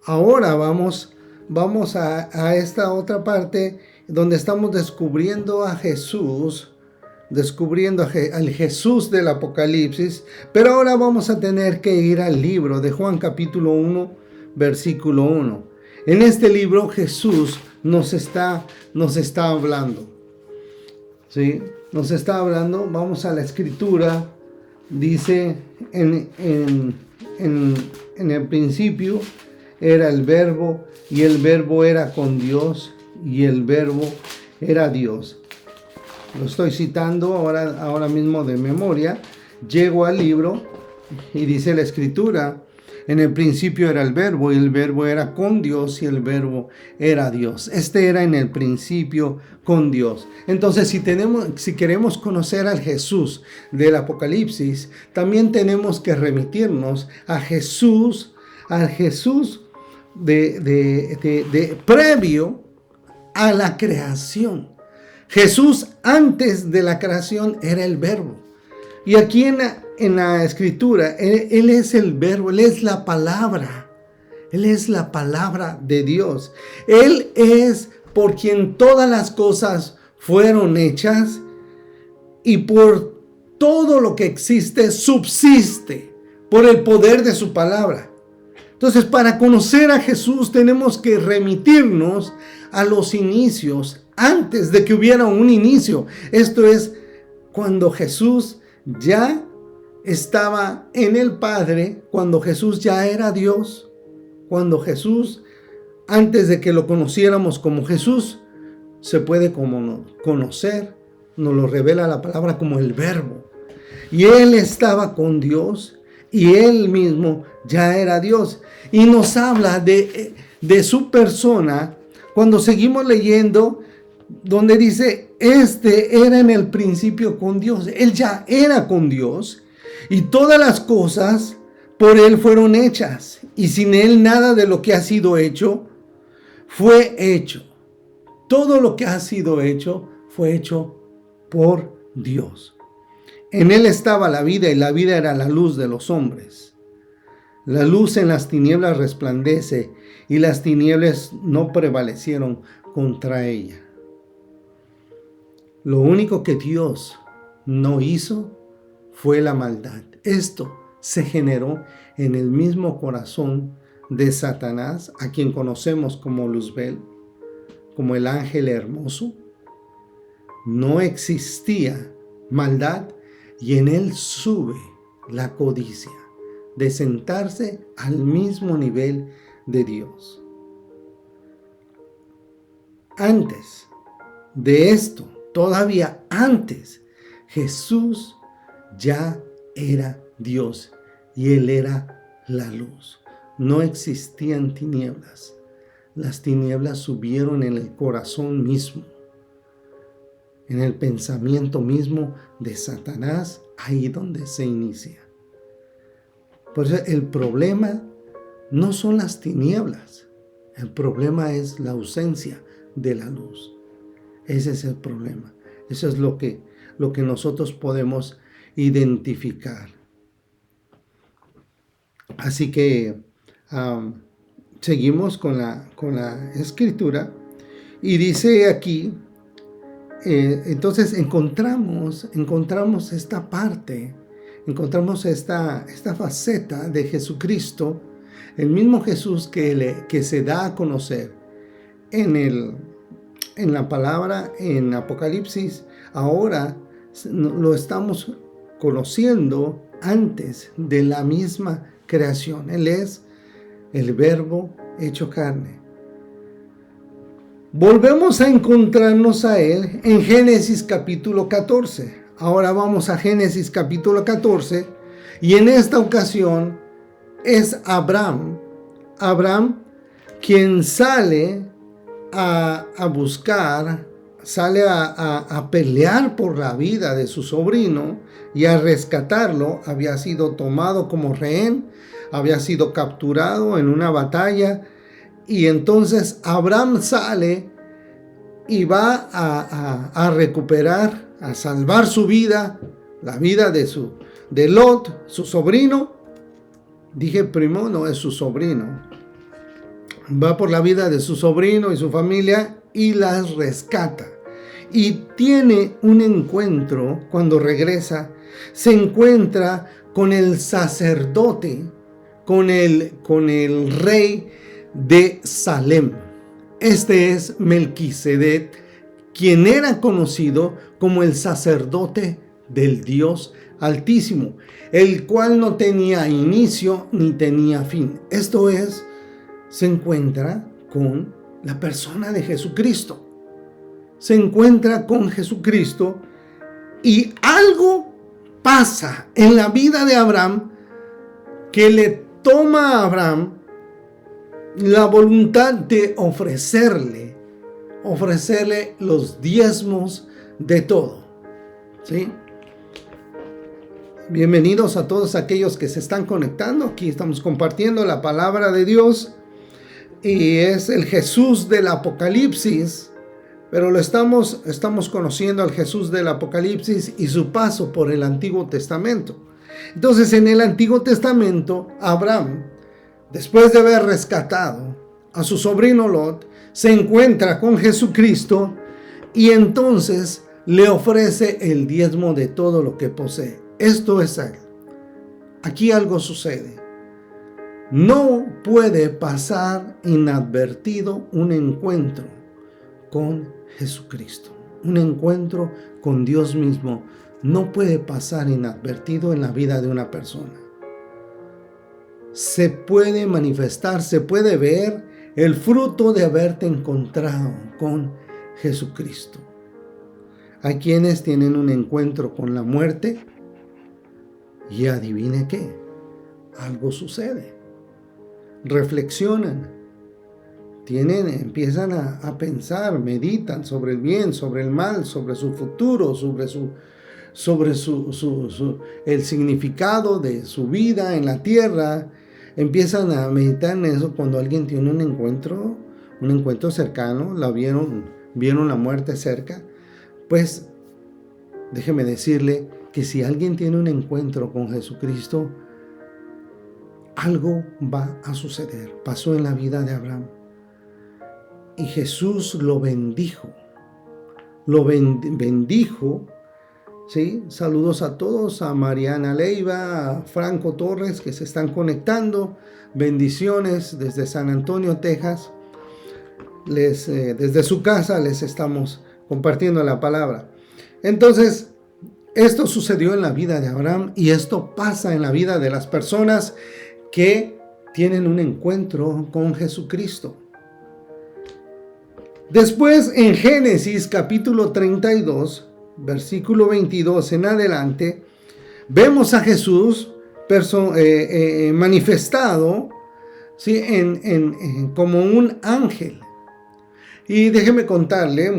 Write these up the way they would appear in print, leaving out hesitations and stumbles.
ahora vamos a esta otra parte donde estamos descubriendo a Jesús, al Jesús del Apocalipsis, pero ahora vamos a tener que ir al libro de Juan capítulo 1, versículo 1. En este libro Jesús nos está hablando, ¿sí? Nos está hablando, vamos a la escritura, dice en el principio era el verbo, y el verbo era con Dios, y el verbo era Dios. Lo estoy citando ahora mismo de memoria. Llego al libro y dice la escritura: en el principio era el verbo, y el verbo era con Dios, y el verbo era Dios. Este era en el principio con Dios. Entonces, si queremos conocer al Jesús del Apocalipsis, también tenemos que remitirnos a Jesús, al Jesús de previo a la creación. Jesús antes de la creación era el verbo. Y aquí en la escritura, Él es el verbo, Él es la palabra. Él es la palabra de Dios. Él es por quien todas las cosas fueron hechas, y por todo lo que existe subsiste por el poder de su palabra. Entonces, para conocer a Jesús tenemos que remitirnos a los inicios, antes de que hubiera un inicio. Esto es, cuando Jesús ya estaba en el Padre, cuando Jesús ya era Dios, cuando Jesús, antes de que lo conociéramos como Jesús, se puede conocer, nos lo revela la palabra como el verbo. Y Él estaba con Dios, y Él mismo ya era Dios. Y nos habla de su persona cuando seguimos leyendo, donde dice, era en el principio con Dios. Él ya era con Dios, y todas las cosas por Él fueron hechas, y sin Él nada de lo que ha sido hecho fue hecho. Todo lo que ha sido hecho fue hecho por Dios. En Él estaba la vida, y la vida era la luz de los hombres. La luz en las tinieblas resplandece, y las tinieblas no prevalecieron contra ella. Lo único que Dios no hizo fue la maldad. Esto se generó en el mismo corazón de Satanás, a quien conocemos como Luzbel, como el ángel hermoso. No existía maldad, y en él sube la codicia de sentarse al mismo nivel de Dios. Antes de esto, todavía antes, Jesús ya era Dios, y Él era la luz. No existían tinieblas. Las tinieblas subieron en el corazón mismo, en el pensamiento mismo de Satanás, ahí donde se inicia. Por eso el problema no son las tinieblas, el problema es la ausencia de la luz. Ese es el problema. Eso es lo que nosotros podemos identificar. Así que seguimos con la escritura, y dice aquí, entonces encontramos esta parte, encontramos esta faceta de Jesucristo, el mismo Jesús que se da a conocer en la palabra, en Apocalipsis. Ahora lo estamos conociendo antes de la misma creación. Él es el Verbo hecho carne. Volvemos a encontrarnos a Él en Génesis capítulo 14. Ahora vamos a Génesis capítulo 14, y en esta ocasión es Abraham quien sale a buscar, sale a pelear por la vida de su sobrino y a rescatarlo. Había sido tomado como rehén, había sido capturado en una batalla, y entonces Abraham sale y va a recuperar, a salvar su vida, la vida de Lot, su sobrino. Dije primo, no es su sobrino. va por la vida de su sobrino y su familia y las rescata. Y tiene un encuentro, cuando regresa, se encuentra con el sacerdote, con el rey de Salem. Este es Melquisedec, quien era conocido como el sacerdote del Dios Altísimo, el cual no tenía inicio ni tenía fin. Esto es, se encuentra con la persona de Jesucristo. Se encuentra con Jesucristo y algo pasa en la vida de Abraham que le toma a Abraham la voluntad de ofrecerle los diezmos de todo. ¿Sí? Bienvenidos a todos aquellos que se están conectando. Aquí estamos compartiendo la palabra de Dios y es el Jesús del Apocalipsis, pero lo estamos conociendo al Jesús del Apocalipsis y su paso por el Antiguo Testamento. Entonces, en el Antiguo Testamento, Abraham, después de haber rescatado a su sobrino Lot, se encuentra con Jesucristo y entonces le ofrece el diezmo de todo lo que posee. Esto es él. Aquí algo sucede. No puede pasar inadvertido un encuentro con Jesucristo. Un encuentro con Dios mismo no puede pasar inadvertido en la vida de una persona. Se puede manifestar, se puede ver el fruto de haberte encontrado con Jesucristo. Hay quienes tienen un encuentro con la muerte y adivine qué, algo sucede. Reflexionan, empiezan a pensar, meditan sobre el bien, sobre el mal, sobre su futuro, sobre el significado de su vida en la tierra. Empiezan a meditar en eso cuando alguien tiene un encuentro cercano, vieron la muerte cerca. Pues déjeme decirle que si alguien tiene un encuentro con Jesucristo, algo va a suceder. Pasó en la vida de Abraham. Y Jesús lo bendijo. Bendijo. ¿Sí? Saludos a todos, a Mariana Leiva, a Franco Torres que se están conectando. Bendiciones desde San Antonio, Texas. Desde su casa les estamos compartiendo la palabra. Entonces, esto sucedió en la vida de Abraham y esto pasa en la vida de las personas que tienen un encuentro con Jesucristo. Después, en Génesis capítulo 32, versículo 22 en adelante, vemos a Jesús manifestado, ¿sí? Como un ángel. Y déjeme contarle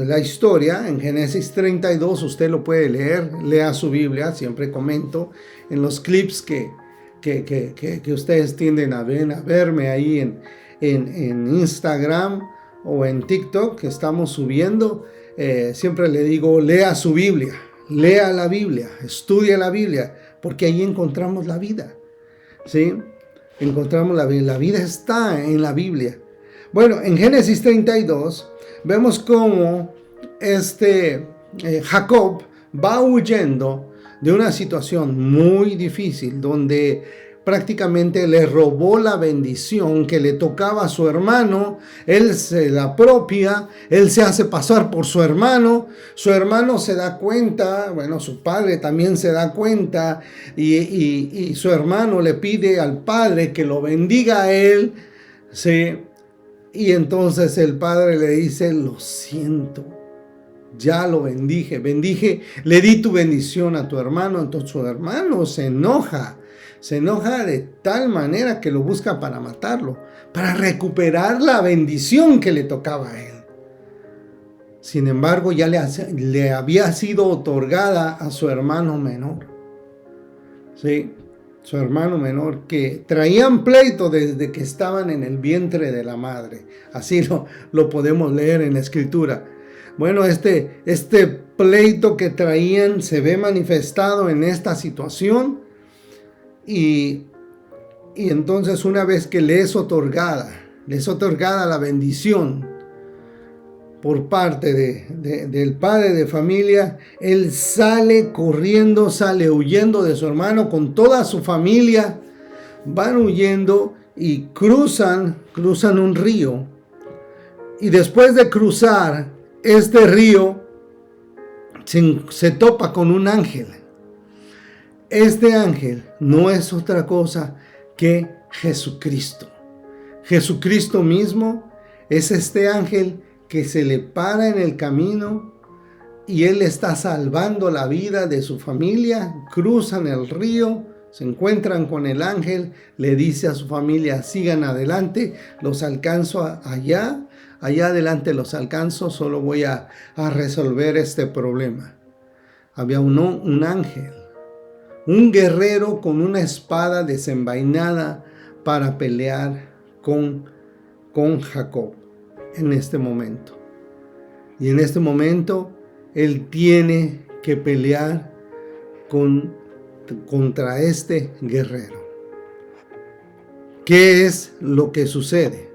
la historia. En Génesis 32 usted lo puede leer, lea su Biblia, siempre comento en los clips que ustedes tienden a verme ahí en Instagram o en TikTok que estamos subiendo. Siempre le digo, lea su Biblia, lea la Biblia, estudie la Biblia, porque ahí encontramos la vida, ¿sí? Encontramos la vida. La vida está en la Biblia. Bueno, en Génesis 32 vemos cómo Jacob va huyendo de una situación muy difícil donde prácticamente le robó la bendición que le tocaba a su hermano. Él se la apropia, él se hace pasar por su hermano se da cuenta, bueno, su padre también se da cuenta y su hermano le pide al padre que lo bendiga a él, ¿sí? Y entonces el padre le dice, lo siento, ya lo bendije, le di tu bendición a tu hermano. Entonces su hermano se enoja de tal manera que lo busca para matarlo, para recuperar la bendición que le tocaba a él. Sin embargo, ya le había sido otorgada a su hermano menor. ¿Sí? Su hermano menor, que traían pleito desde que estaban en el vientre de la madre. Así lo podemos leer en la escritura. Bueno, este pleito que traían se ve manifestado en esta situación y entonces una vez que le es otorgada les otorgada la bendición por parte del padre de familia, él sale corriendo, sale huyendo de su hermano con toda su familia. Van huyendo y cruzan un río. Y después de cruzar este río, se topa con un ángel. Este ángel no es otra cosa que Jesucristo. Jesucristo mismo es este ángel que se le para en el camino y él está salvando la vida de su familia. Cruzan el río, se encuentran con el ángel, le dice a su familia: sigan adelante, los alcanzo allá adelante los alcanzo, solo voy a resolver este problema. Había un ángel, un guerrero con una espada desenvainada para pelear con Jacob en este momento. Y en este momento él tiene que pelear contra este guerrero. ¿Qué es lo que sucede?